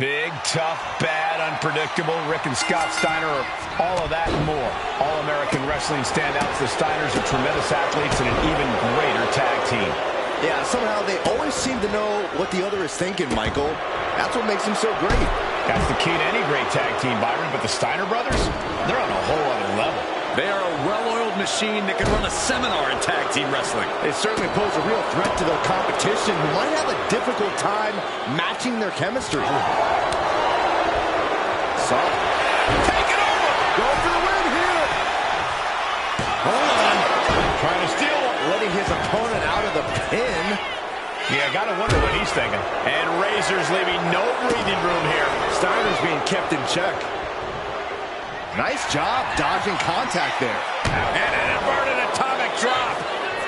Big, tough, bad, unpredictable. Rick and Scott Steiner are all of that and more. All-American wrestling standouts. The Steiners are tremendous athletes and an even greater tag team. Yeah, somehow they always seem to know what the other is thinking, Michael. That's what makes them so great. That's the key to any great tag team, Byron. But the Steiner brothers, they're on a whole other level. They are a well-oiled machine that can run a seminar in tag team wrestling. They certainly pose a real threat to their competition, who might have a difficult time matching their chemistry. Soft. Take it over! Go for the win here! Hold on. Trying to steal one. Letting his opponent out of the pin. Yeah, gotta wonder what he's thinking. And Razor's leaving no breathing room here. Steiner's being kept in check. Nice job dodging contact there. And an inverted atomic drop.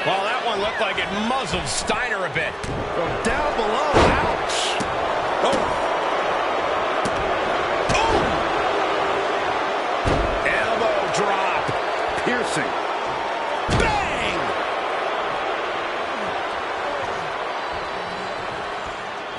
Well, that one looked like it muzzled Steiner a bit. From down below. Ouch. Oh. Oh. Elbow drop. Piercing. Bang!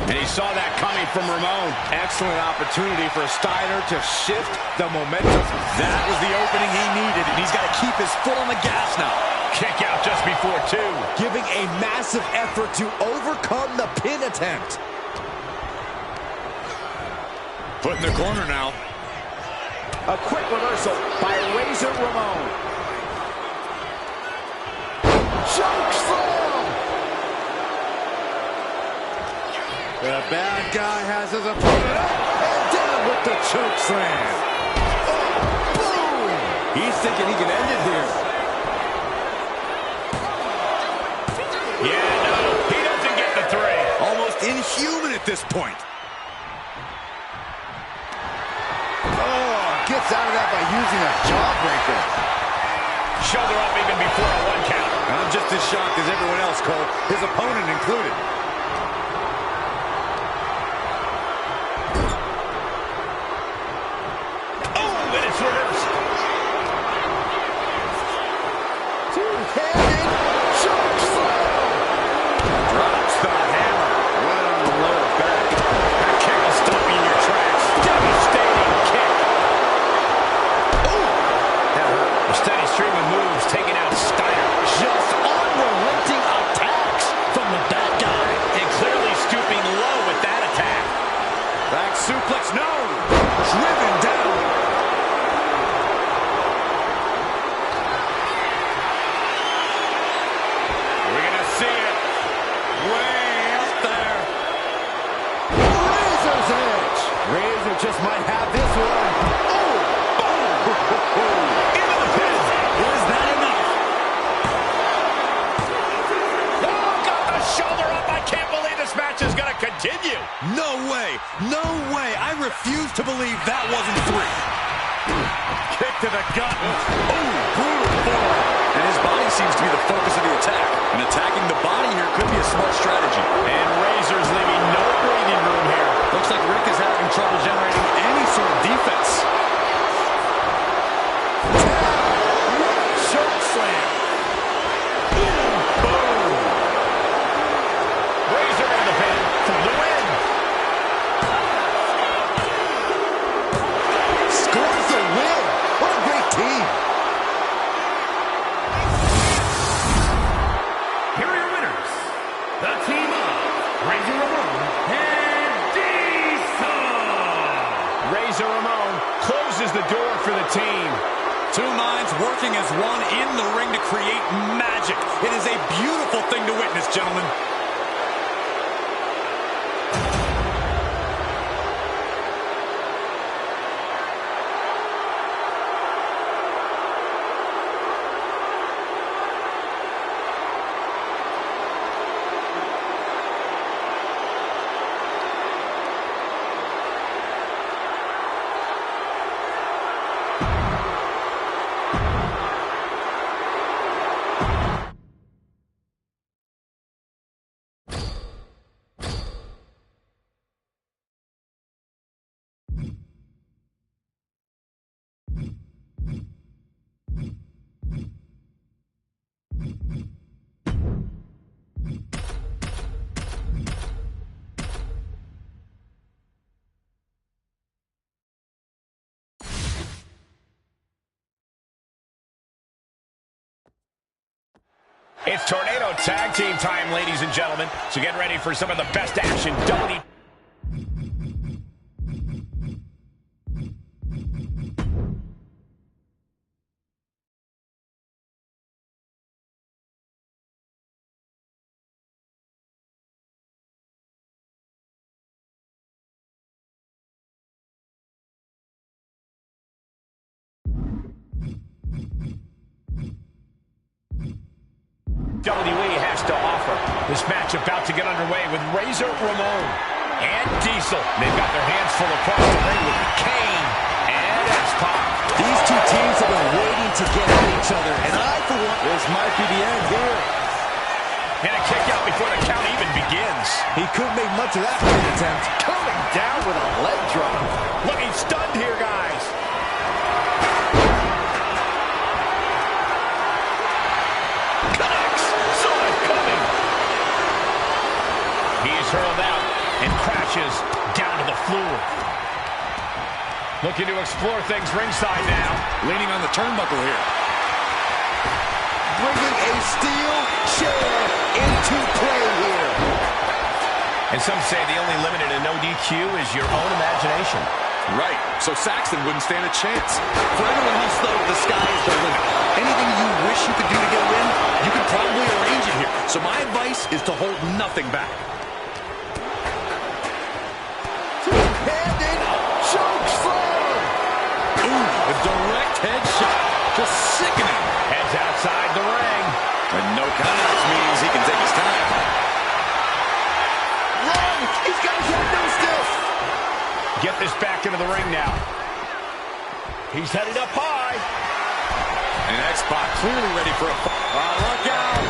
And he saw that coming from Ramon. Excellent opportunity for Steiner to shift the momentum. That was the opening he needed, and he's got to keep his foot on the gas now. Kick out just before 2. Giving a massive effort to overcome the pin attempt. Put in the corner now. A quick reversal by Razor Ramon. Choke slam! The bad guy has his opponent up and down with the choke slam. Oh, boom! He's thinking he can end it here. Yeah, no, he doesn't get the 3. Almost inhuman at this point. Oh, gets out of that by using a jawbreaker. Shoulder up even before a 1 count. I'm just as shocked as everyone else, Cole, his opponent included. Suplex, no! Driven down. We're going to see it. Way up there. Razor's edge. Razor just might have this one. Oh! Oh! Into the pin. Was that enough? Oh, got the shoulder up. I can't believe this match is going to continue. No way. No way. I refuse to believe that wasn't 3. Kick to the gut. Oh, brutal form. And his body seems to be the focus of the attack. And attacking the body here could be a smart strategy. And Razor's leaving no breathing room here. Looks like Rick is having trouble generating any sort of defense. Choke slam. Boom. Razor in the pin for the win. Scores the win. What a great team. Here are your winners. The team of Razor Ramon and Diesel. Razor Ramon closes the door for the team. 2 minds working as one in the ring to create magic. It is a beautiful thing to witness, gentlemen. It's Tornado Tag Team time, ladies and gentlemen. So get ready for some of the best action. WWE has to offer. This match about to get underway with Razor Ramon and Diesel. They've got their hands full across the ring with Kane and X-Pac. These two teams have been waiting to get at each other, and I, for one, this might be the end here. And a kick out before the count even begins. He couldn't make much of that attempt. Coming down with a leg drop. Looking stunned here, guys. Connects. Saw it coming. He's hurled out and crashes down to the floor. Looking to explore things ringside now. Leaning on the turnbuckle here. Bringing a steel chair into play here. And some say the only limit in an ODQ is your own imagination. Right, so Saxton wouldn't stand a chance. For anyone else, though, the sky is the limit. Anything you wish you could do to get a win, you could probably arrange it here. So my advice is to hold nothing back. Two-handed choke slam. Ooh, a direct headshot. Just sickening. Heads outside the ring. And no countouts means he can take his time. Run! He's got his head no still. Get this back into the ring now. He's headed up high. And X-Pac clearly ready for a fight. Look out!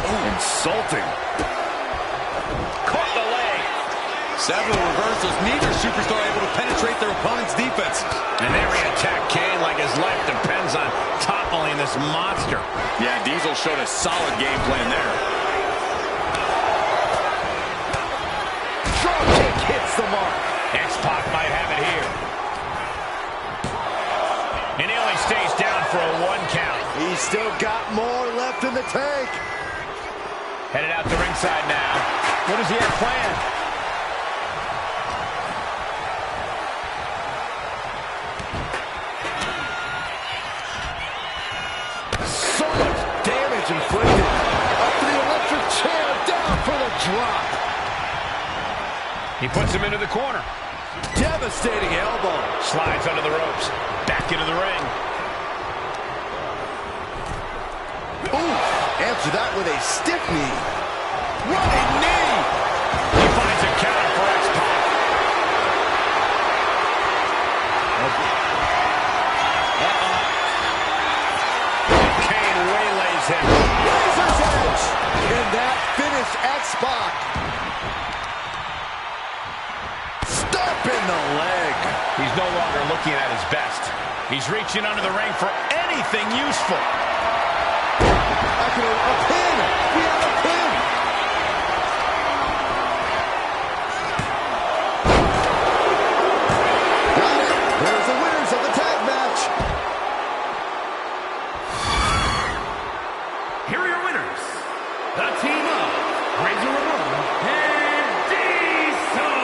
Oh, insulting. Caught the leg. Several reversals. Neither superstar able to penetrate their opponent's defense. And there he attacked Kane like his life depends on toppling this monster. Yeah, Diesel showed a solid game plan there. Drop kick hits the mark. X-Pac might have it here. And he only stays down for a 1 count. He's still got more left in the tank. Headed out to ringside now. What does he have planned? So much damage inflicted. Up to the electric chair, down for the drop. He puts him into the corner. Devastating elbow. Slides under the ropes. Back into the ring. Ooh, answer that with a stiff knee. Running knee. He finds a counter for X-Pac. Kane waylays him. Razor's edge. Can that finish X-Pac? Stop in the leg. He's no longer looking at his best. He's reaching under the ring for anything useful. I can a pin. We have a pin. Got it. There's the winners of the tag match. Here are your winners. The team of Razor Ramon and Diesel.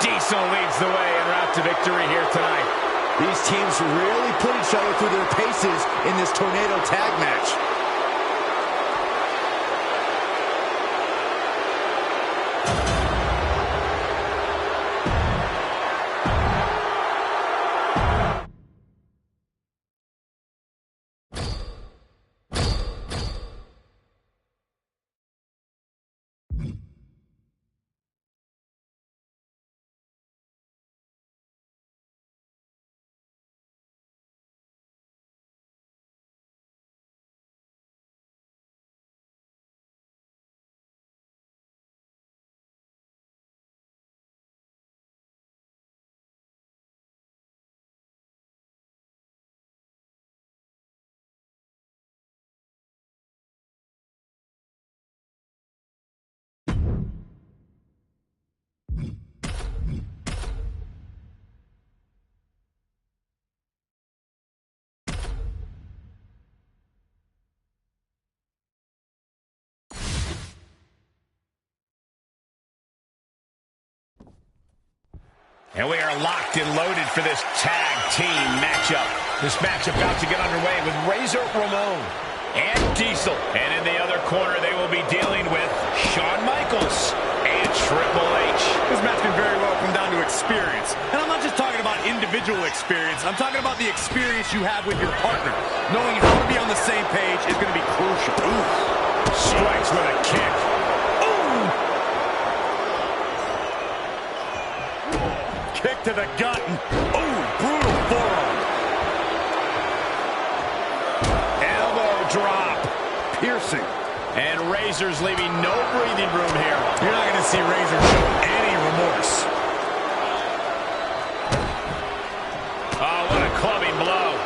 Diesel leads the way en route to victory here tonight. These teams really put each other through their paces in this Tornado tag match. And we are locked and loaded for this tag team matchup. This match about to get underway with Razor Ramon and Diesel. And in the other corner, they will be dealing with Shawn Michaels and Triple H. This match can very well come down to experience. And I'm not just talking about individual experience. I'm talking about the experience you have with your partner. Knowing how to be on the same page is going to be crucial. Ooh. Strikes with a kick. Kick to the gut. Oh, brutal forearm. Elbow drop. Piercing. And Razor's leaving no breathing room here. You're not going to see Razor show any remorse. Oh, what a clubbing blow.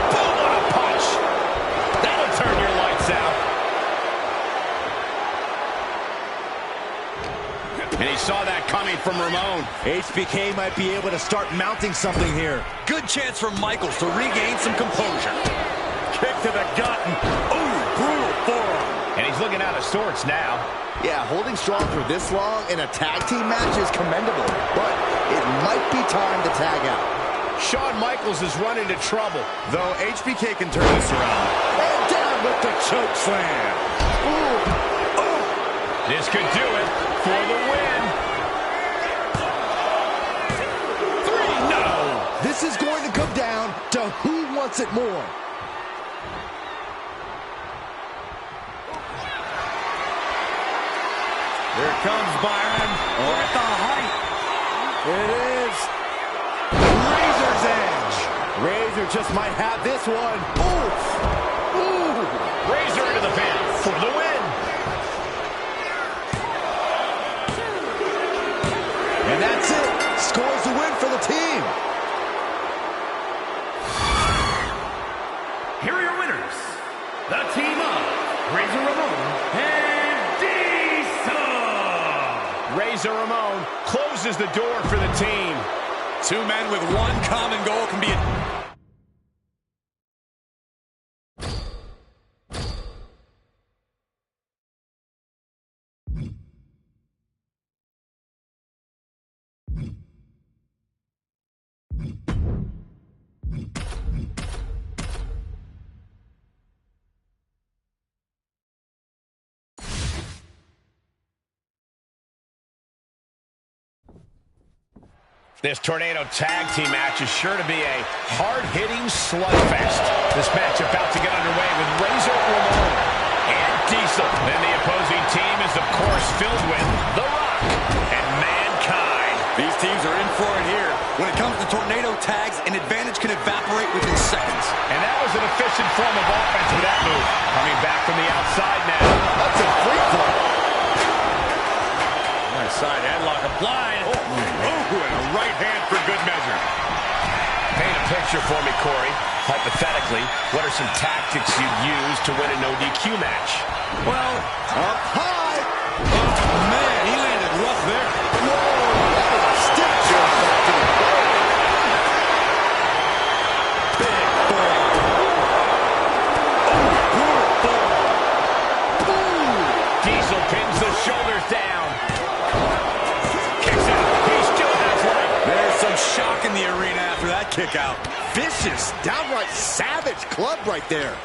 Boom, what a punch. That'll turn your lights out. And he saw that coming from Ramon. HBK might be able to start mounting something here. Good chance for Michaels to regain some composure. Kick to the gut. Ooh, brutal forearm. And he's looking out of sorts now. Yeah, holding strong for this long in a tag team match is commendable, but it might be time to tag out. Shawn Michaels is running into trouble. Though HBK can turn this around. And down with the choke slam. Ooh. Ooh. This could do it for the win. 3, no. This is going to come down to who wants it more. Here comes Byron. Look at the height. It is Razor's edge. Razor just might have this one. Oof. Ooh. Razor into the pin for the win. And that's it. Scores the win for the team. Here are your winners. The team of Razor Ramon and Diesel. Razor Ramon closes the door for the team. Two men with one common goal can be a... This Tornado Tag Team match is sure to be a hard-hitting slugfest. This match about to get underway with Razor Ramon and Diesel. Then the opposing team is, of course, filled with The Rock and Mankind. These teams are in for it here. When it comes to tornado tags, an advantage can evaporate within seconds. And that was an efficient form of offense with that move. Coming back from the outside now. That's a free throw. Nice side headlock applied. Oh, and a right hand for good measure. Paint a picture for me, Corey. Hypothetically, what are some tactics you'd use to win a no DQ match? Well, up high. Oh, man, he landed rough there. Whoa, that is a stiff jump back to the plate. Big ball. Oh, brutal ball. Ooh. Diesel pins the shoulders down. Kicks out. He still has life. There's some shock in the arena after that kick out. Vicious, downright savage club right there.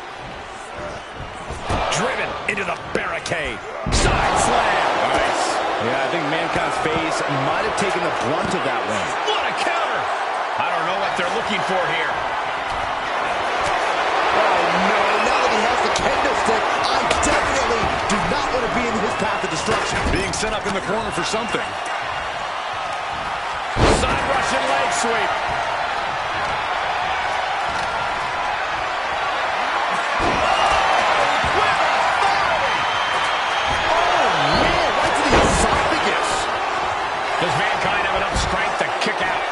Driven into the barricade. Side slam. Nice. Yeah, I think Mankind's face might have taken the brunt of that one. What a counter. I don't know what they're looking for here. Oh, no, now that he has the kendo stick, I definitely do not want to be in his path of destruction. Being set up in the corner for something. Side Russian leg sweep. Does Mankind have enough strength to kick out?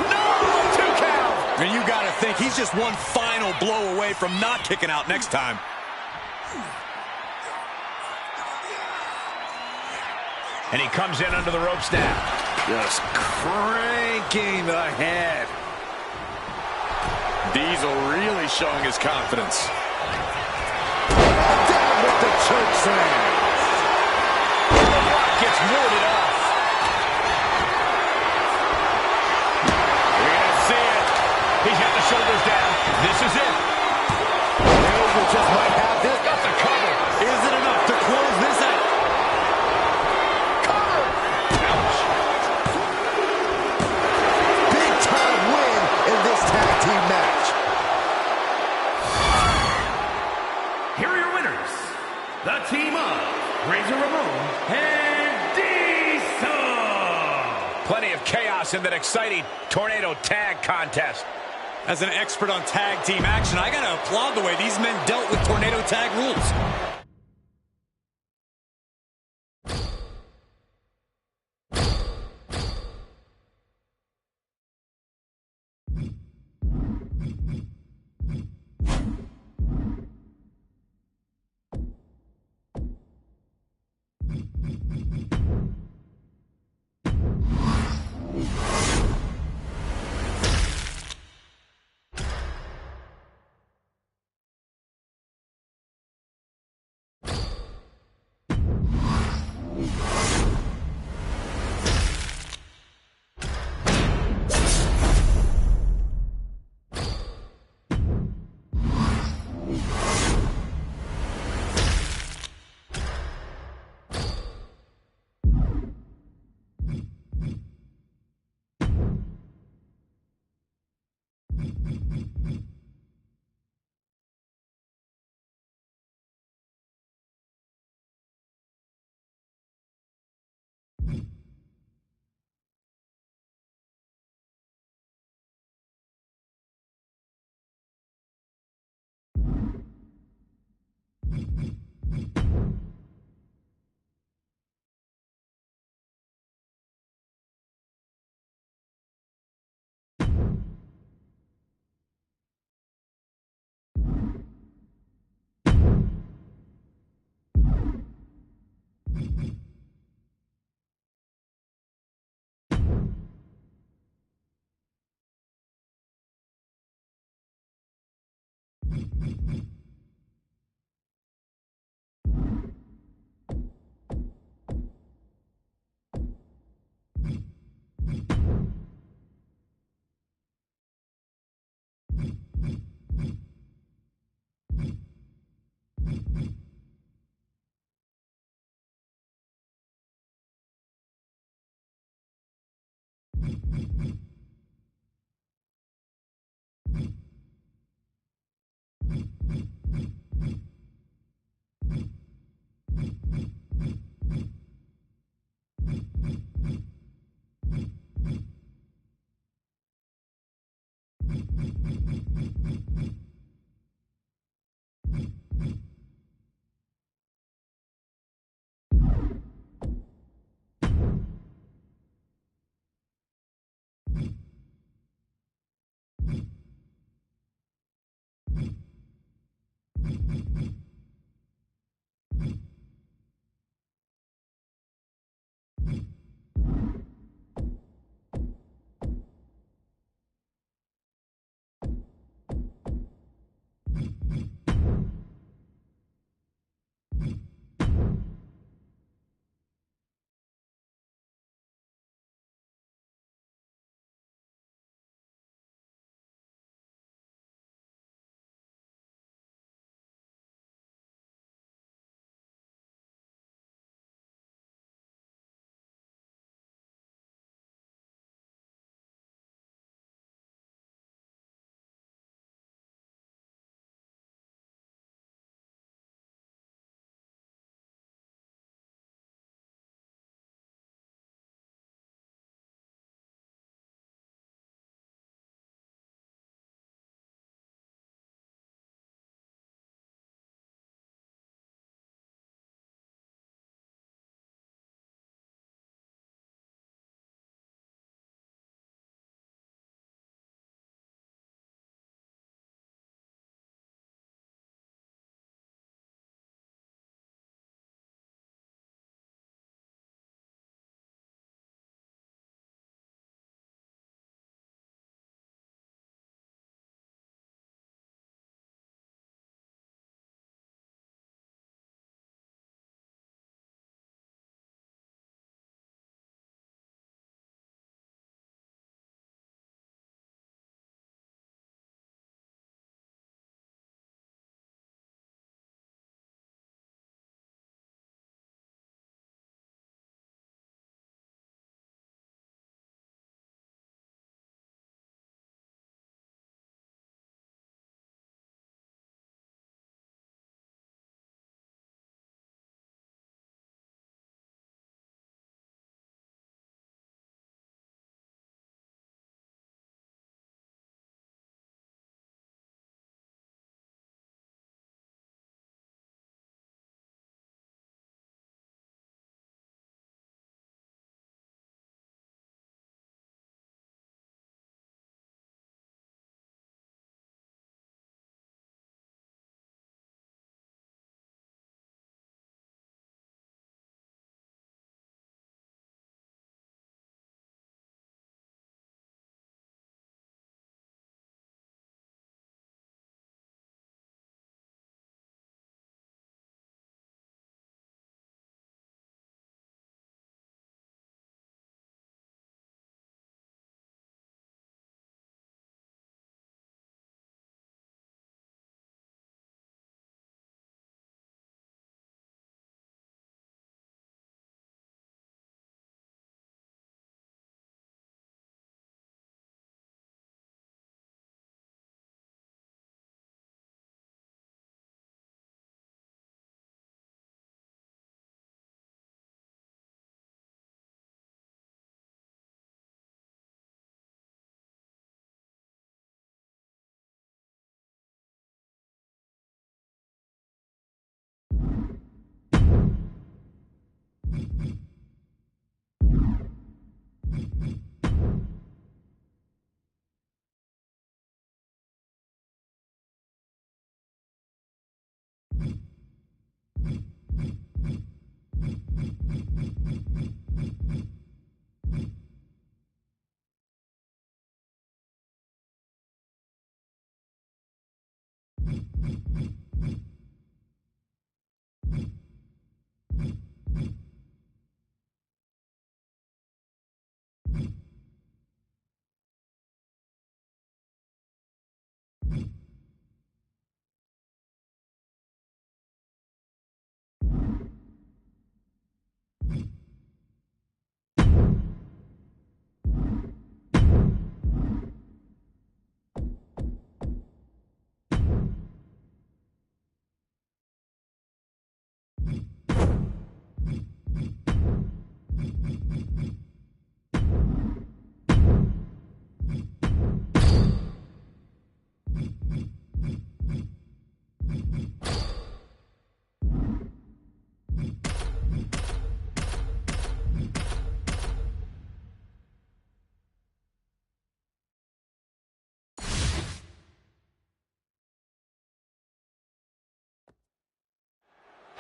No! 2 count! And you got to think he's just one final blow away from not kicking out next time. And he comes in under the ropes now. Just cranking the head. Diesel really showing his confidence. Down with the choke slam. team match. Here are your winners, the team of Razor Ramon and Diesel. Plenty of chaos in that exciting tornado tag contest. As an expert on tag team action, I gotta applaud the way these men dealt with tornado tag rules.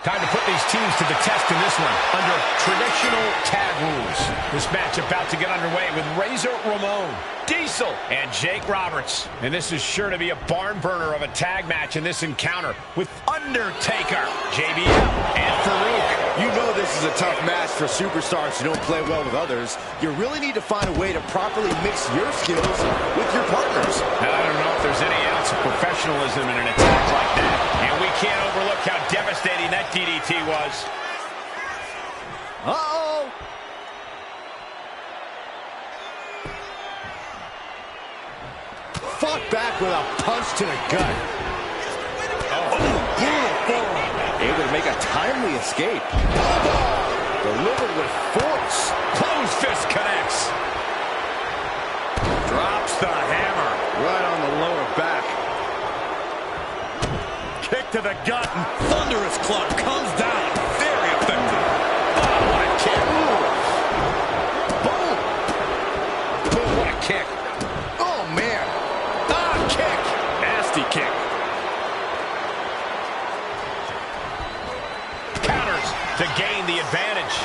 Time to put these teams to the test in this one under traditional tag rules. This match about to get underway with Razor Ramon, Diesel, and Jake Roberts. And this is sure to be a barn burner of a tag match in this encounter with Undertaker, JBL, and Farouk. You know this is a tough match for superstars who don't play well with others. You really need to find a way to properly mix your skills with your partners. Now, I don't know if there's any ounce of professionalism in an attack like that. And we can't overlook how devastating that DDT was. Uh-oh! Fought back with a punch to the gut. Able to make a timely escape. Delivered with force. Closed fist connects. Drops the hammer. Right on the lower back. Kick to the gut and thunderous club comes down. Very effective. Oh, what a kick. Boom. Boom, what a kick. Oh, man. Ah, kick. Nasty kick. Counters to gain the advantage.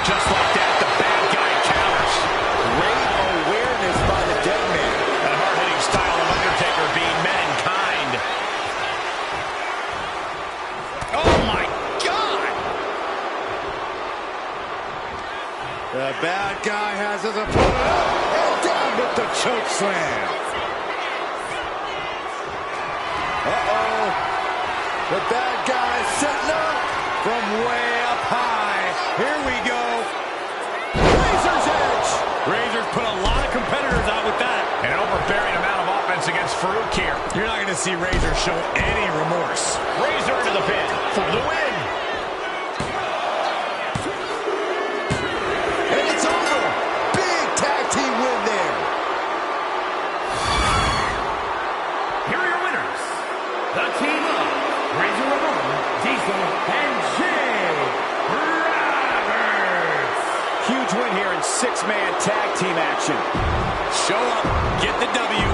Just like that, the bad guy counters. Great awareness by the dead man. That hard-hitting style of Undertaker being met in kind. Oh, my God! The bad guy has his opponent up and down with the choke slam. Uh-oh. The bad guy setting up from way up high. Here we go. Razor's edge. Razor's put a lot of competitors out with that. An overbearing amount of offense against Farouk here. You're not going to see Razor show any remorse. Razor into the pin for the win. And it's over. Big tag team win there. Here are your winners. The team of Razor Ramon, Diesel, and Jake Roberts. Huge win here in six-man tag team action. Show up, get the W.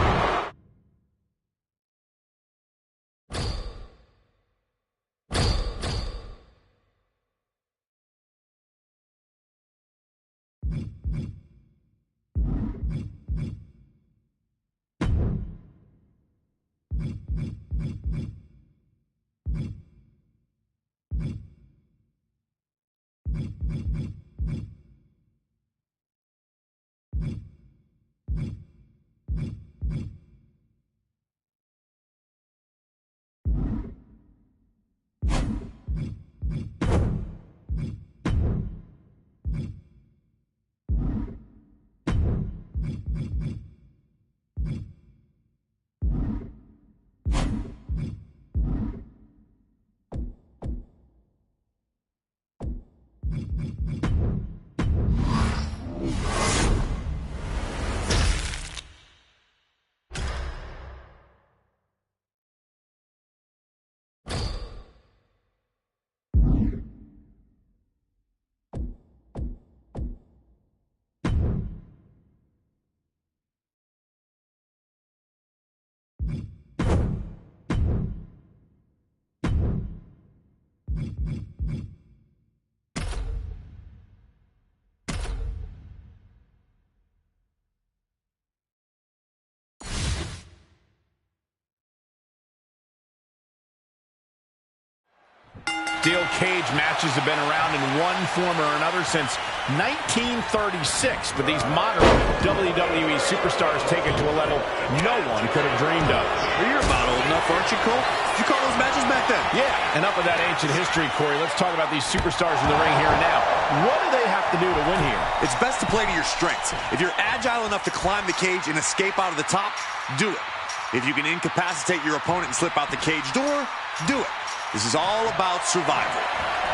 Steel cage matches have been around in one form or another since 1936, but these modern WWE superstars take it to a level no one could have dreamed of. Well, you're about old enough, aren't you, Cole? Did you call those matches back then? Yeah, enough of that ancient history, Corey. Let's talk about these superstars in the ring here and now. What do they have to do to win here? It's best to play to your strengths. If you're agile enough to climb the cage and escape out of the top, do it. If you can incapacitate your opponent and slip out the cage door, do it. This is all about survival.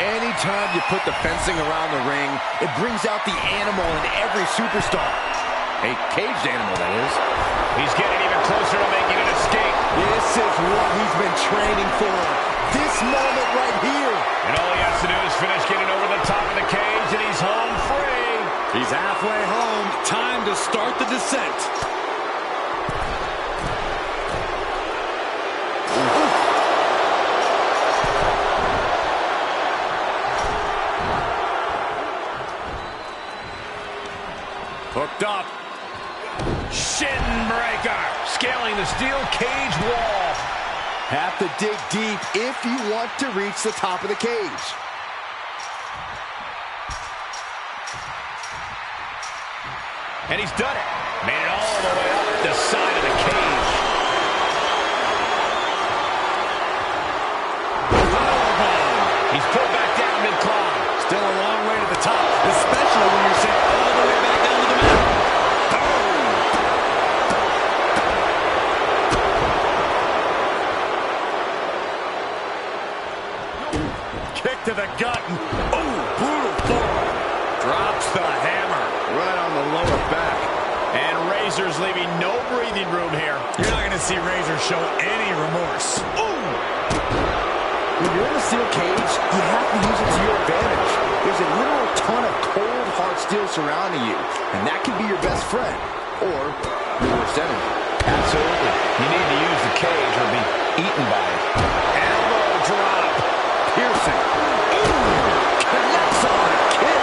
Anytime you put the fencing around the ring, it brings out the animal in every superstar. A caged animal, that is. He's getting even closer to making an escape. This is what he's been training for. This moment right here. And all he has to do is finish getting over the top of the cage, and he's home free. He's halfway home. Time to start the descent. Hooked up. Shin breaker. Scaling the steel cage wall. Have to dig deep if you want to reach the top of the cage. And he's done it. Made it all the way up the side of the cage. He's pulled back down mid-climb. Still a long way to the top, especially when you're sent all the way back down to the mat. Kick to the gut. Oh, brutal forearm. Drops the hammer. Right on the lower back. And Razor's leaving no breathing room here. You're not going to see Razor show any remorse. Ooh! When you're in a steel cage, you have to use it to your advantage. There's a literal ton of cold, hard steel surrounding you, and that can be your best friend, or your worst enemy. Absolutely. You need to use the cage or be eaten by it. Elbow drop. Piercing. Connects on a kick.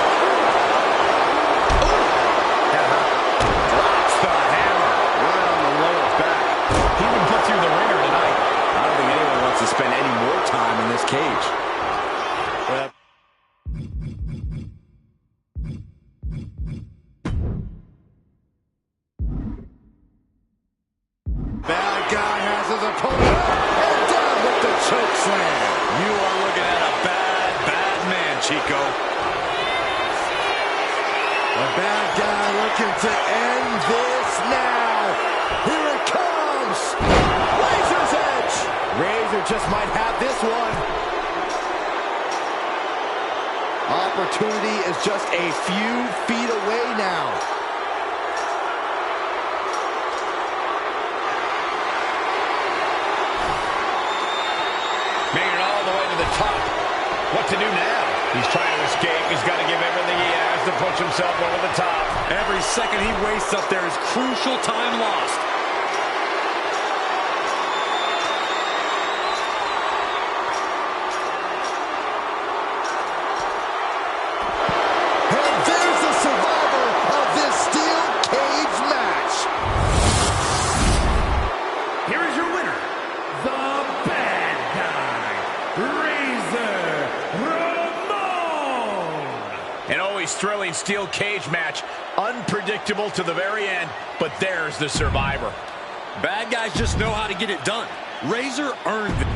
Drops the hammer. Right on the lower back. He would put through the ringer tonight. I don't think anyone wants to spend any more time in this cage. Bad guy has his opponent up and down with the choke slam. You are looking at a bad, bad man, Chico. The bad guy looking to end this now. Here it comes. Razor's Edge. Razor just might have this one. Opportunity is just a few feet away now. Made it all the way to the top. What to do now? He's trying to escape. He's got to give everything he has to push himself over the top. Every second he wastes up there is crucial time lost. And there's the survivor of this steel cage match. Here is your winner, the bad guy, Razor Ramon. An always thrilling steel cage match. Unpredictable to the very end, but there's the survivor. Bad guys just know how to get it done. Razor earned it.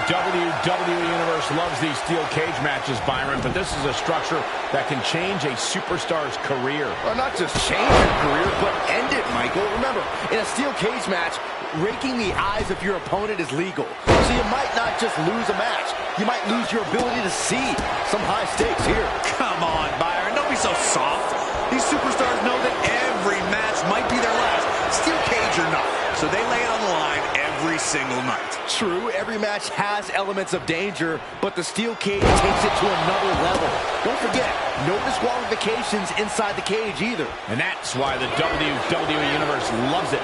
WWE Universe loves these steel cage matches, Byron, but this is a structure that can change a superstar's career. Well, not just change your career, but end it, Michael. Remember, in a steel cage match, raking the eyes of your opponent is legal. So you might not just lose a match. You might lose your ability to see. Some high stakes here. Come on, Byron. Don't be so soft. These superstars know that every match might be their last. Steel cage or not. So they lay it on the line every single night. True, every match has elements of danger, but the steel cage takes it to another level. Don't forget, no disqualifications inside the cage either. And that's why the WWE Universe loves it.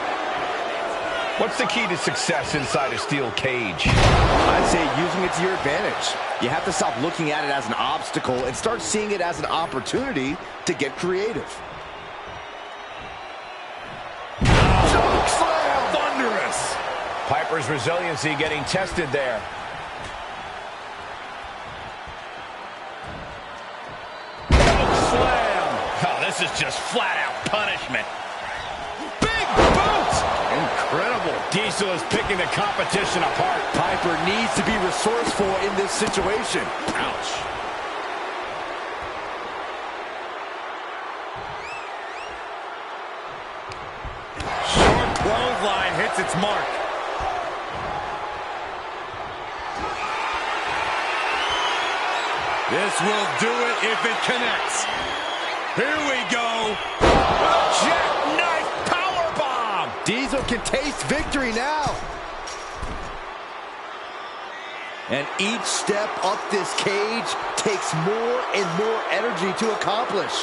What's the key to success inside a steel cage? I'd say using it to your advantage. You have to stop looking at it as an obstacle and start seeing it as an opportunity to get creative. Choke slam! Thunderous! Piper's resiliency getting tested there. Choke slam! Oh, this is just flat-out punishment. Big boot! Incredible. Diesel is picking the competition apart. Piper needs to be resourceful in this situation. Ouch. Short clothesline hits its mark. This will do it if it connects. Here we go. Jackknife powerbomb! Diesel can taste victory now. And each step up this cage takes more and more energy to accomplish.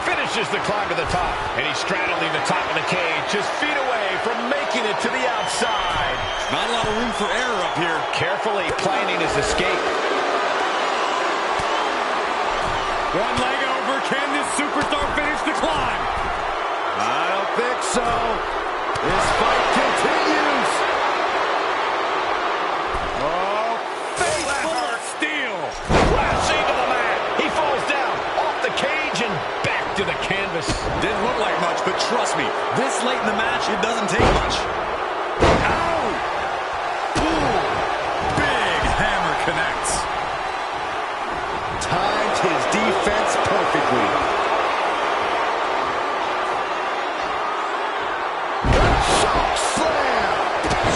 Finishes the climb to the top, and he's straddling the top of the cage, just feet away from making it to the outside. Not a lot of room for error up here. Carefully planning his escape. One leg over. Can this superstar finish the climb? I don't think so. This fight continues. Oh, face full of steel. Crashing to the mat. He falls down, off the cage, and back to the canvas. Didn't look like much, but trust me, this late in the match, it doesn't take much. Ow! Ooh! Big hammer connects. Timed his defense perfectly. Choke slam!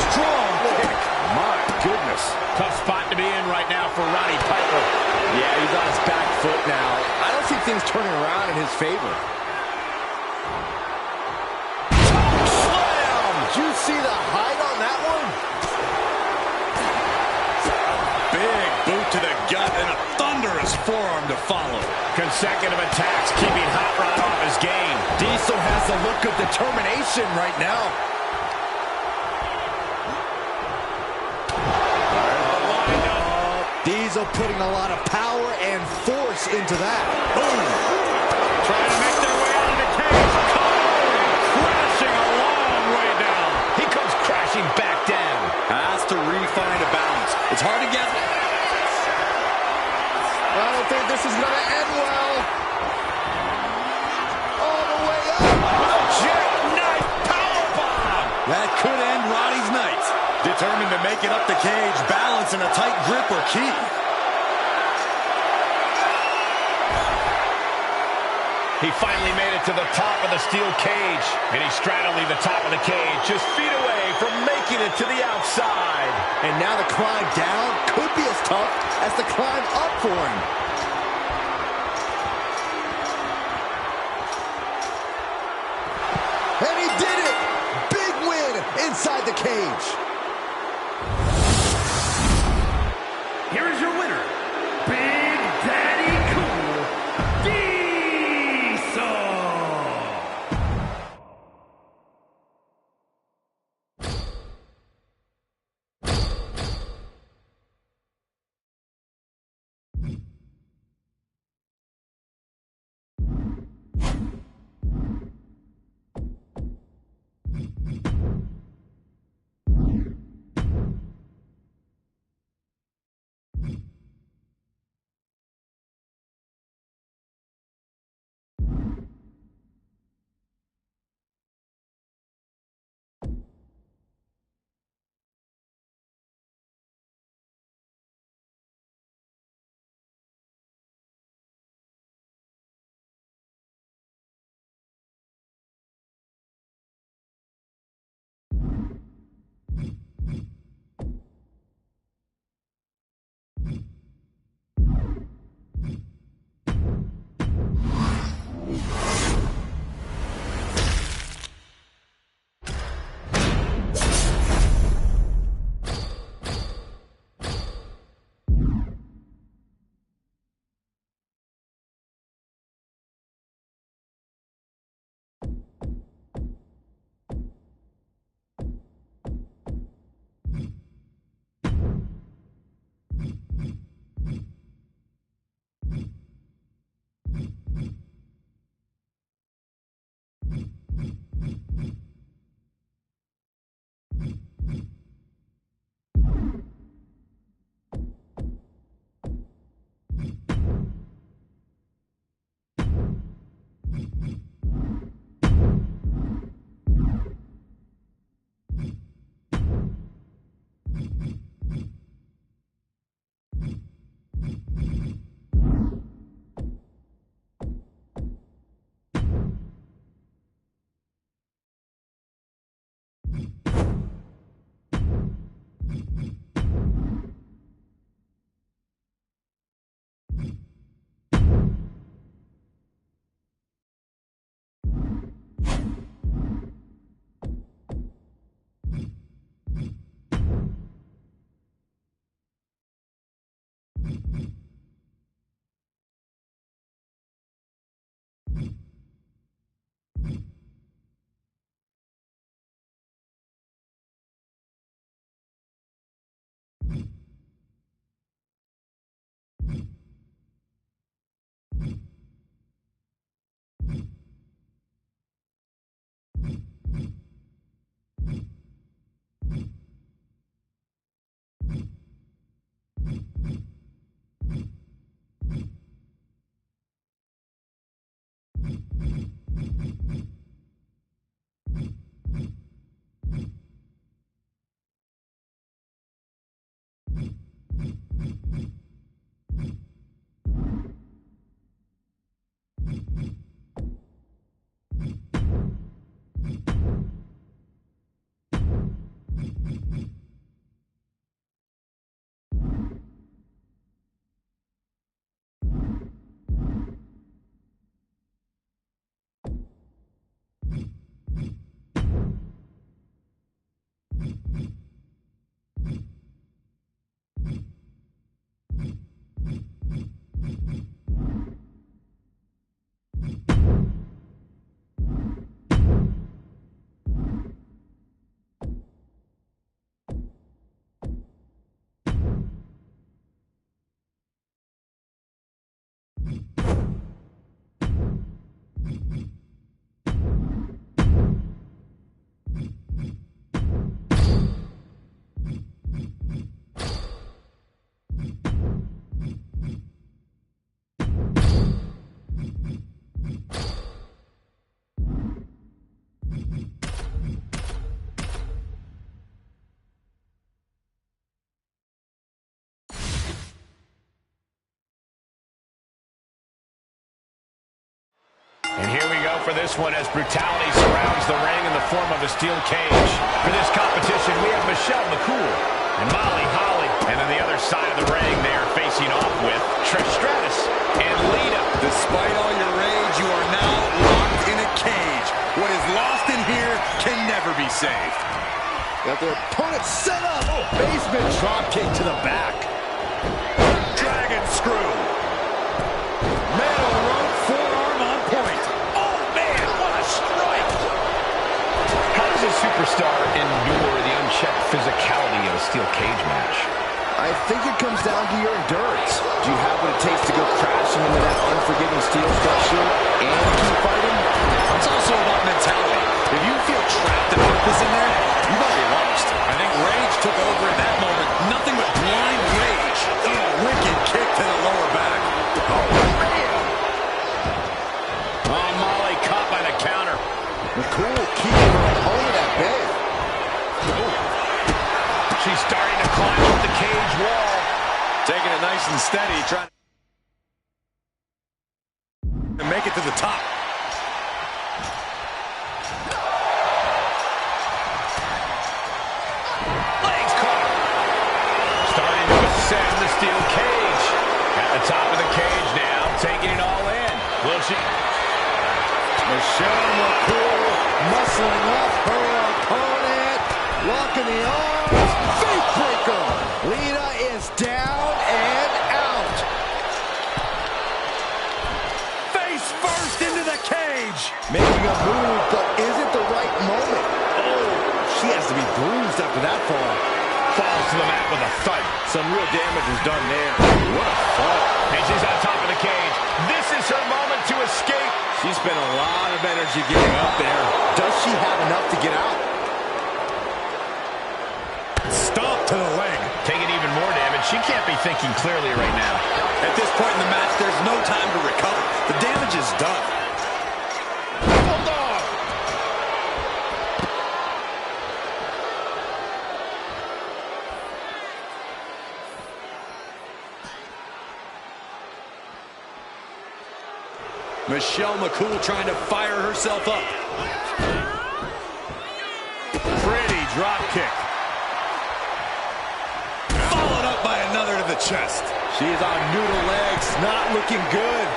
Strong kick. My goodness. Tough spot to be in right now for Roddy Piper. Yeah, he's on his back foot now. I don't see things turning around in his favor. Choke slam! Did you see the height on that one? Big boot to the gut and a thunderous forearm to follow. Consecutive attacks keeping Hot Rod off his game. Diesel has the look of determination right now. Diesel putting a lot of power and force into that. Boom! Trying to make their way out of the cage. Crashing a long way down. He comes crashing back down. Has to refine a balance. It's hard to get. I don't think this is going to end well. All the way up. Jackknife powerbomb. That could end Roddy's night. Determined to make it up the cage, balance and a tight grip are key. He finally made it to the top of the steel cage, and he's straddling the top of the cage, just feet away from making it to the outside. And now the climb down could be as tough as the climb up for him. And he did it! Big win inside the cage. Here is your winner, Big Daddy Cool, Diesel. for this one as brutality surrounds the ring in the form of a steel cage. For this competition, we have Michelle McCool and Molly Holly. And on the other side of the ring, they are facing off with Trish Stratus and Lita. Despite all your rage, you are now locked in a cage. What is lost in here can never be saved. Got their opponent set up. Basement dropkick to the back. Dragon screw. Metal rope forearm on point. Oh, man, what a strike. How does a superstar endure the unchecked physicality of a steel cage match? I think it comes down to your endurance. Do you have what it takes to go crashing into that unforgiving steel structure and keep fighting? It's also about mentality. If you feel trapped and hopeless in there, you've already lost. I think rage took over in that moment. Nothing but blind rage. Oh, wicked kick to the lower back. Oh, man. Oh, Molly caught by the counter. McCool keeping her opponent at bay. She's starting to climb up the cage wall. Taking it nice and steady, trying to make it to the top. Legs caught. Starting to ascend the steel cage. At the top of the cage now, taking it all in. Will she? Michelle McCool muscling up her opponent. Locking the arms. Fake breaker. Lita is down and out. Face first into the cage. Making a move, but is it the right moment? Oh, she has to be bruised after that fall. Falls to the mat with a thud. Some real damage is done there. What a fall. And she's on top of the cage. This is her moment to escape. She spent a lot of energy getting up there. Does she have enough to get out? Stomp to the leg. Taking even more damage. She can't be thinking clearly right now. At this point in the match, there's no time to recover. The damage is done. Bulldog. Michelle McCool trying to fire herself up. Pretty drop kick. Followed up by another to the chest. She is on noodle legs, not looking good.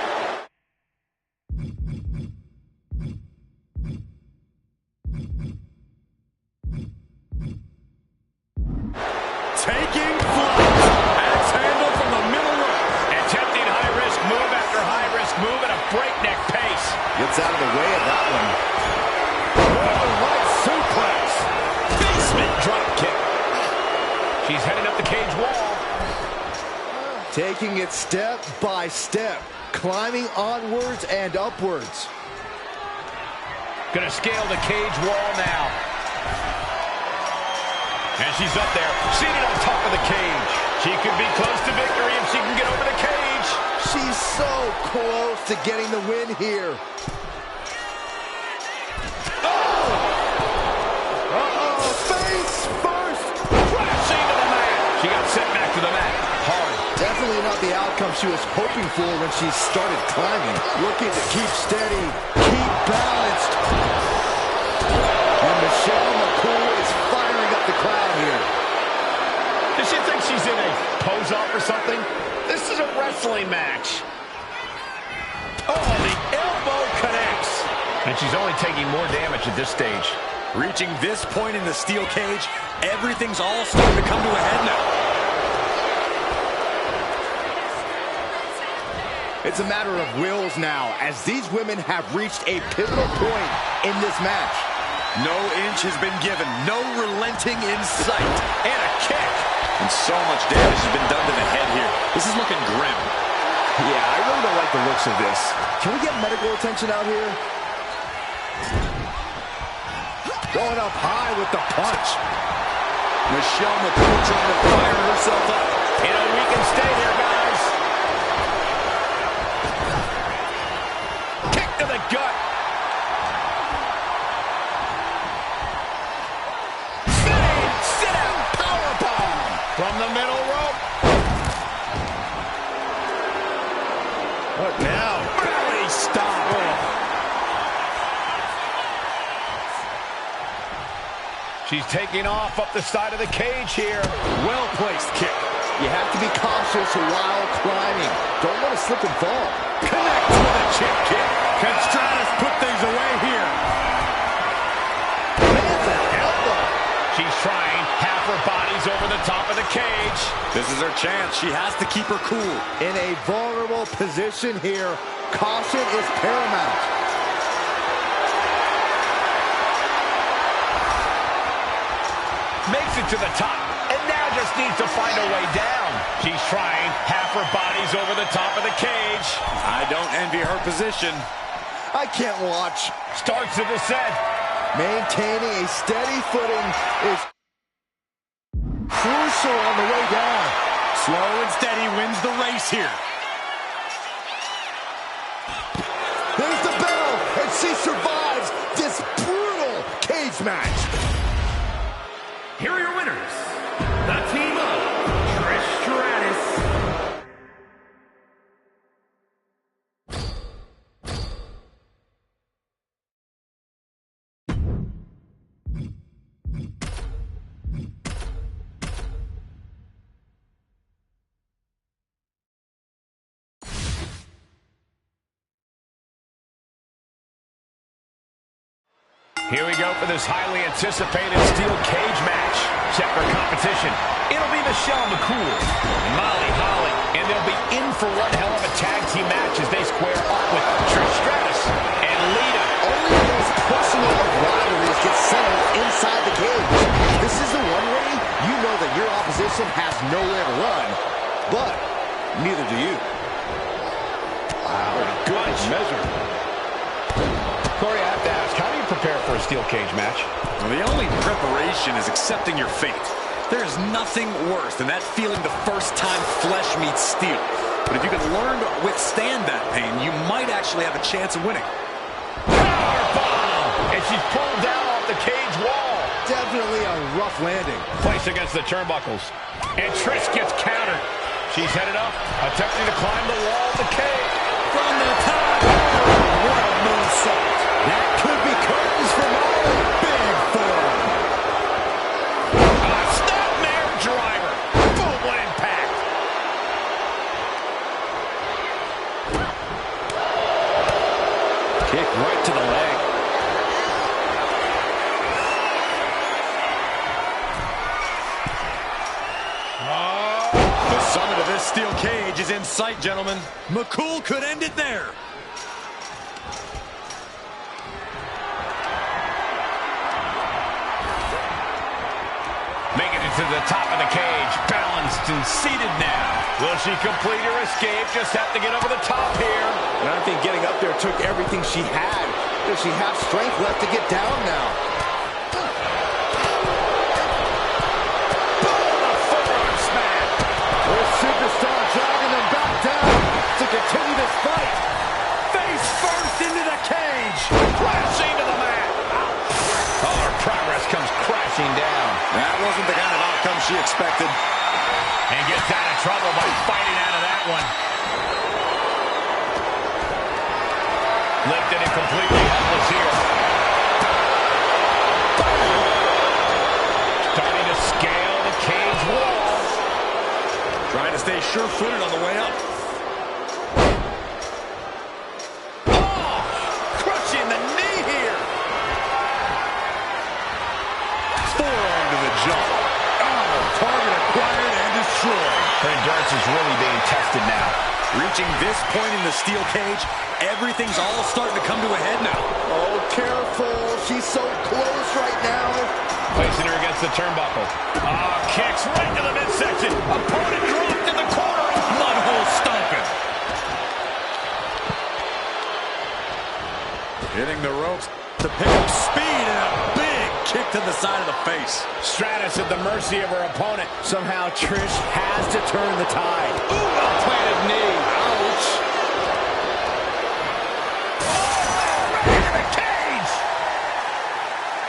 Taking flight. Axe handle from the middle rope. Attempting high-risk move after high-risk move at a breakneck pace. Gets out of the way of that one. Right suplex. Basement drop kick. She's heading up the cage wall. Taking it step by step. Climbing onwards and upwards. Gonna scale the cage wall now. And she's up there, seated on top of the cage. She could be close to victory if she can get over the cage. She's so close to getting the win here. Face first. Crashing to the mat. She got sent back to the mat. Hard. Definitely not the outcome she was hoping for when she started climbing. Looking to keep steady, keep balanced. And Michelle McCool is firing up the crowd here. Does she think she's in a pose-off or something? This is a wrestling match. Oh, the elbow connects. And she's only taking more damage at this stage. Reaching this point in the steel cage, everything's all starting to come to a head now. It's a matter of wills now, as these women have reached a pivotal point in this match. No inch has been given, no relenting in sight. And a kick. And so much damage has been done to the head here. This is looking grim. Yeah, I really don't like the looks of this. Can we get medical attention out here? Going up high with the punch. Michelle McCool trying to fire herself up. You know, we can stay there, guys. Kick to the gut. Sit out powerbomb from the middle rope. What now? Belly stop. She's taking off up the side of the cage here. Well-placed kick. You have to be cautious while climbing. Don't want to slip and fall. Connects with a chip kick. Can Stratus put things away here? Lands an elbow. She's trying. Half her body's over the top of the cage. This is her chance. She has to keep her cool. In a vulnerable position here. Caution is paramount. Makes it to the top, and now just needs to find a way down. She's trying. Half her body's over the top of the cage. I don't envy her position. I can't watch. Starts to descend. Maintaining a steady footing is crucial on the way down. Slow and steady wins the race here. There's the bell, and she survives this brutal cage match. Here are your winners, the team of Trish Stratus Here we go for this highly anticipated steel cage match. Check for competition. It'll be Michelle McCool and Molly Holly, and they'll be in for one hell of a tag team match as they square up with Trish Stratus and Lita. Only the most personal of rivalries get settled inside the cage. This is the one way you know that your opposition has nowhere to run, but neither do you. Wow, good measure. Corey, I have to ask, how do you prepare for a steel cage match? Well, the only preparation is accepting your fate. There's nothing worse than that feeling the first time flesh meets steel. But if you can learn to withstand that pain, you might actually have a chance of winning. Power bomb! And she's pulled down off the cage wall. Definitely a rough landing. Placed against the turnbuckles. And Trish gets countered. She's headed up, attempting to climb the wall of the cage. From the top! What a moonsault! That could be curtains for Molly. Big form! Snapmare driver. Boom, what impact. Kick right to the leg. The summit of this steel cage is in sight, gentlemen. McCool could end it there. Making it to the top of the cage, balanced and seated now. Will she complete her escape? Just have to get over the top here. And I think getting up there took everything she had. Does she have strength left to get down now? Boom, a forearm smack. This superstar dragging them back down to continue this fight. Face first into the cage. Crashing to the mat. Ouch. Oh, her progress comes crashing down. That wasn't the kind of outcome she expected. And gets out of trouble by fighting out of that one. Lifted and completely helpless here. Starting to scale the cage wall. Trying to stay sure-footed on the way up. Oh, crushing the knee here. Forearm to the jaw. Oh, target acquired and destroyed. Her endurance is really being tested now. Reaching this point in the steel cage, everything's all starting to come to a head now. Oh, careful. She's so close right now. Placing her against the turnbuckle. Oh, kicks right to the midsection. Opponent dropped in the corner. Mudhole stomping. Hitting the ropes to pick up speed and a big kick to the side of the face. Stratus at the mercy of her opponent. Somehow Trish has to turn the tide. Ooh, well-planted knee. Ouch. Right into the cage.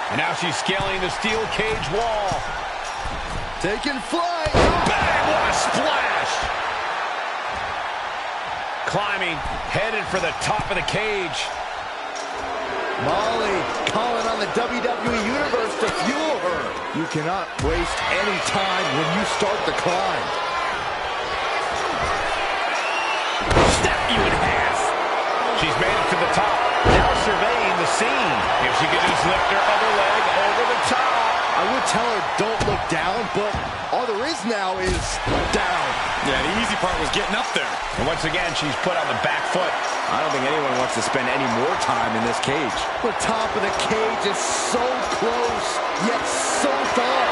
And now she's scaling the steel cage wall. Taking flight. Bang, what a splash. Climbing, headed for the top of the cage. Molly calling on the WWE Universe to fuel her. You cannot waste any time when you start the climb. Step you in half. She's made it to the top. Now surveying the scene. If she could just lift her other leg over the top. I would tell her don't look down, but all there is now is down. Yeah, the easy part was getting up there. And once again, she's put on the back foot. I don't think anyone wants to spend any more time in this cage. The top of the cage is so close, yet so far.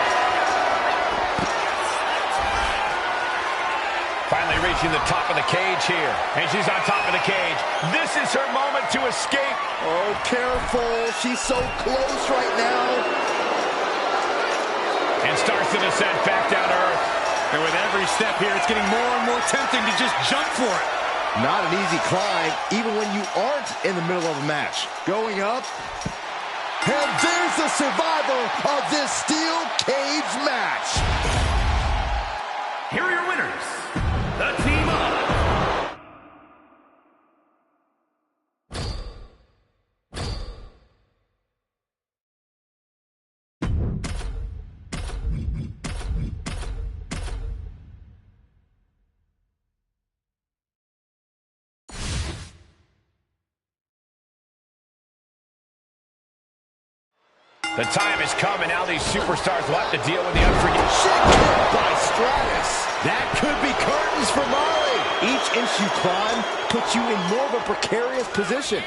Finally reaching the top of the cage here. And she's on top of the cage. This is her moment to escape. Oh, careful. She's so close right now. And starts to descend back down to earth. And with every step here, it's getting more and more tempting to just jump for it. Not an easy climb, even when you aren't in the middle of a match. Going up. And there's the survivor of this steel cage match. Here are your winners, the team of The time has come, and now these superstars will have to deal with the unforgivable. Shit kick by Stratus. That could be curtains for Molly. Each inch you climb puts you in more of a precarious position.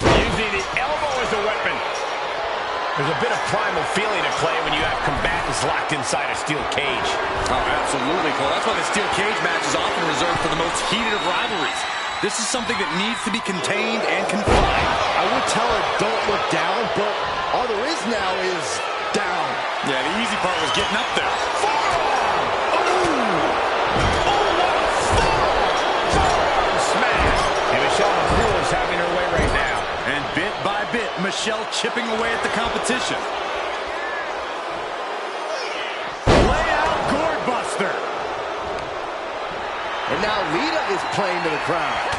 Using the elbow as a weapon. There's a bit of primal feeling at play when you have combatants locked inside a steel cage. Oh, absolutely, Cole. That's why the steel cage match is often reserved for the most heated of rivalries. This is something that needs to be contained and confined. I would tell her don't look down, but all there is now is down. Yeah, the easy part was getting up there. Forearm! Ooh! Oh, what a forearm smash! And Michelle McCool is having her way right now. And bit by bit, Michelle chipping away at the competition. Layout gourd buster. And now Lita is playing to the crowd.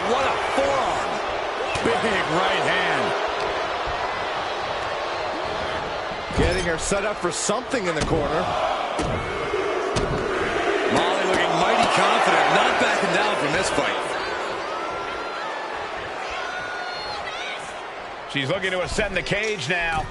What a forearm. Big right hand. Getting her set up for something in the corner. Molly looking mighty confident, not backing down from this fight. She's looking to ascend the cage now.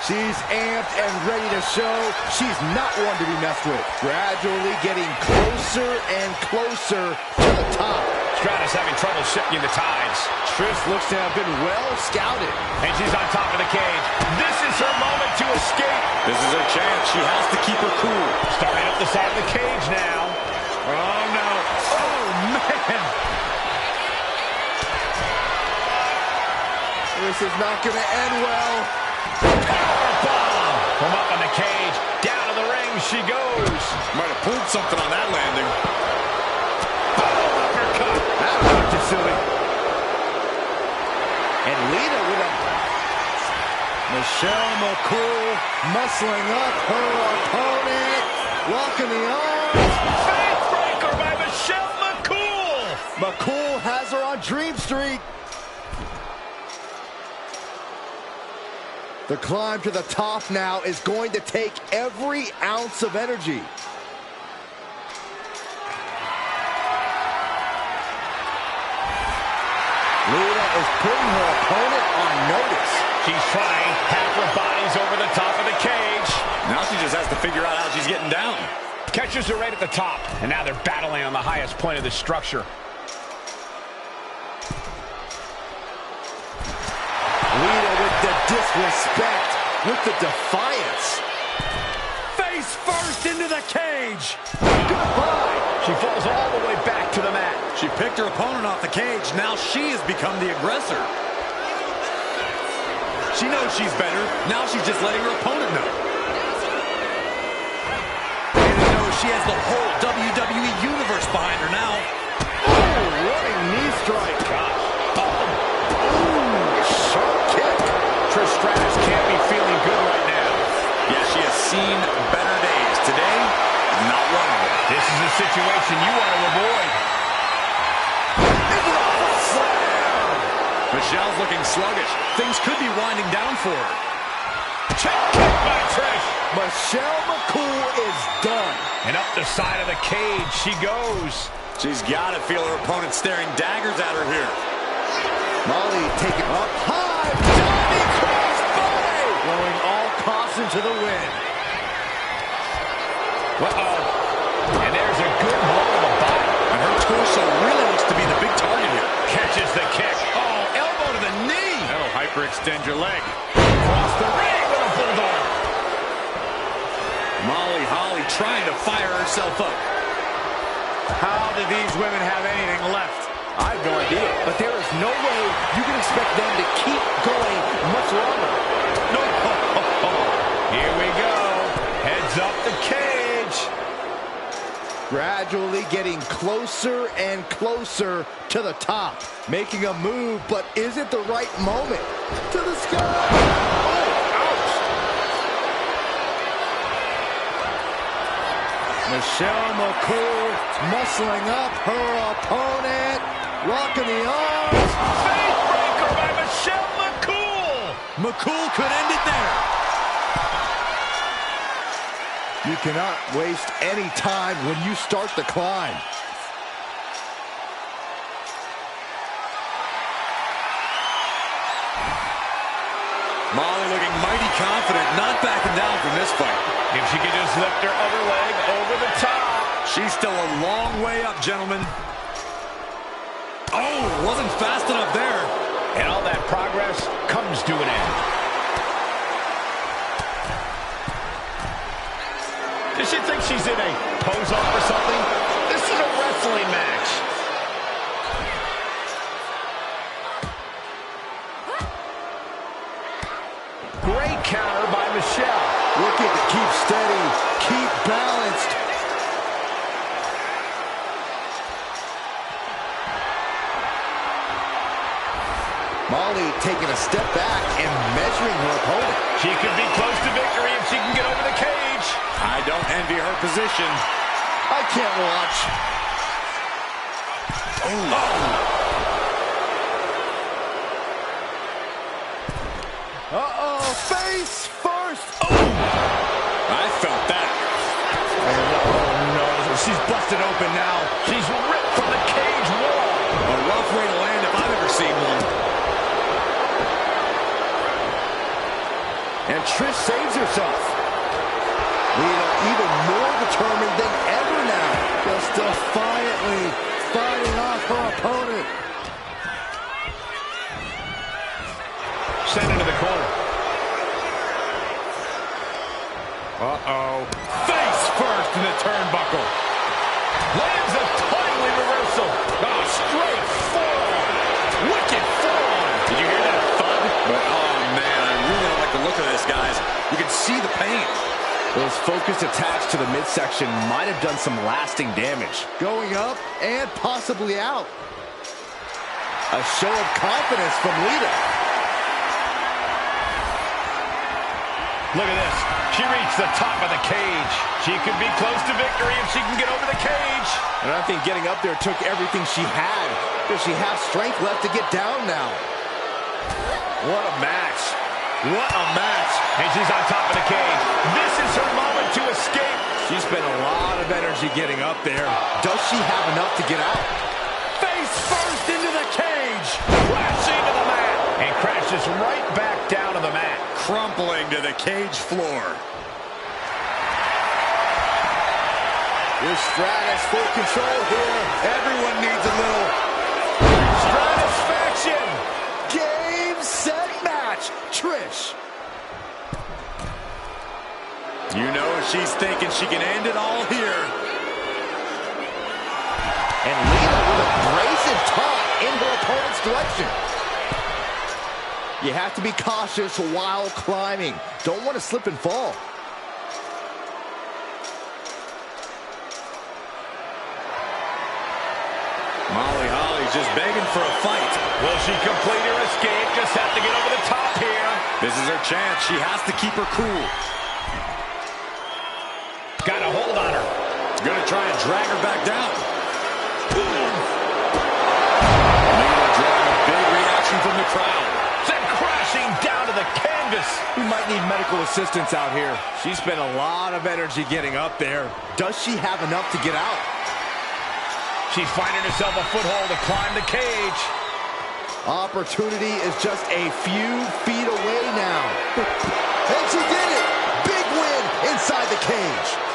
She's amped and ready to show she's not one to be messed with. Gradually getting closer and closer to the top. Stratus having trouble shifting the tides. Trish looks to have been well scouted. And she's on top of the cage. This is her moment to escape. This is her chance. She has to keep her cool. Starting up the side of the cage now. Oh, no. Oh, man. This is not going to end well. Powerbomb! From up on the cage, down to the ring she goes. Might have pulled something on that landing. Oh, uppercut! That was too silly. And Lita with a... Michelle McCool muscling up her opponent. Welcoming arms. Backbreaker by Michelle McCool! McCool has her on Dream Street. The climb to the top now is going to take every ounce of energy. Lita is putting her opponent on notice. She's trying. Half her body's over the top of the cage. Now she just has to figure out how she's getting down. Catches her right at the top. And now they're battling on the highest point of the structure. Lita with the disrespect, with the defiance. Face first into the cage. Goodbye. She falls all the way back to the mat. She picked her opponent off the cage. Now she has become the aggressor. She knows she's better. Now she's just letting her opponent know. And to know she has the whole WWE Universe behind her now. Oh, running knee strike. Gosh. Sharp kick. Trish Stratus can't be feeling good right now. Yeah, she has seen better days. Today, not one of them. This is a situation you want to avoid. Michelle Michelle's looking sluggish. Things could be winding down for her. Check kick by Trish. Michelle McCool is done. And up the side of the cage she goes. She's got to feel her opponent staring daggers at her here. Molly taking up high. Johnny crossbody. Blowing all caution to the wind. Uh-oh. And there's a good blow to the body. And her torso really looks to be the big target here. Catches the kick. Oh, elbow to the knee. That'll hyperextend your leg. Across the ring with a bulldog. Molly Holly trying to fire herself up. How do these women have anything left? I have no idea, but there is no way you can expect them to keep going much longer. No. Here we go. Heads up the cage. Gradually getting closer and closer to the top. Making a move, but is it the right moment? To the sky. Oh, ouch. Michelle McCool muscling up her opponent. Rocking the arms. Face breaker by Michelle McCool. McCool could end it there. You cannot waste any time when you start the climb. Molly looking mighty confident, not backing down from this fight. If she could just lift her other leg over the top. She's still a long way up, gentlemen. Oh, wasn't fast enough there. And all that progress comes to an end. Does she think she's in a pose-off or something? This is a wrestling match. Great counter by Michelle. Looking to keep steady, keep balanced. Molly taking a step back and measuring her opponent. She could be close to victory if she can get over the cage. I don't envy her position. I can't watch. Uh-oh, face first. I felt that. Oh, no, she's busted open now. She's ripped from the cage wall. A rough way to land if I've ever seen one. And Trish saves herself. Lita even more determined than ever now. Just defiantly fighting off her opponent. Sent into the corner. Uh-oh. Face first in the turnbuckle. Lands a timely reversal. Oh, straight forearm. Wicked forearm. Did you hear that thud? But, oh, man, I really don't like the look of this, guys. You can see the pain. Those focused attacks to the midsection might have done some lasting damage. Going up and possibly out. A show of confidence from Lita. Look at this. She reached the top of the cage. She could be close to victory if she can get over the cage. And I think getting up there took everything she had. Does she have strength left to get down now? What a match. What a match. And she's on top of the cage. This is her moment to escape. She spent a lot of energy getting up there. Does she have enough to get out? Face first into the cage. Crashing to the mat. And crashes right back down to the mat. Crumpling to the cage floor. Here's Stratus full control here. Everyone needs a little Stratisfaction. Game, set, match. Trish. You know she's thinking she can end it all here. And Lita with a brazen taunt in her opponent's direction. You have to be cautious while climbing. Don't want to slip and fall. Molly Holly's just begging for a fight. Will she complete her escape? Just have to get over the top here. This is her chance. She has to keep her cool. Got a hold on her. Gonna try and drag her back down. Boom. Lita drawing a big reaction from the crowd. Sent crashing down to the canvas. We might need medical assistance out here. She spent a lot of energy getting up there. Does she have enough to get out? She's finding herself a foothold to climb the cage. Opportunity is just a few feet away now. And she did it! Big win inside the cage.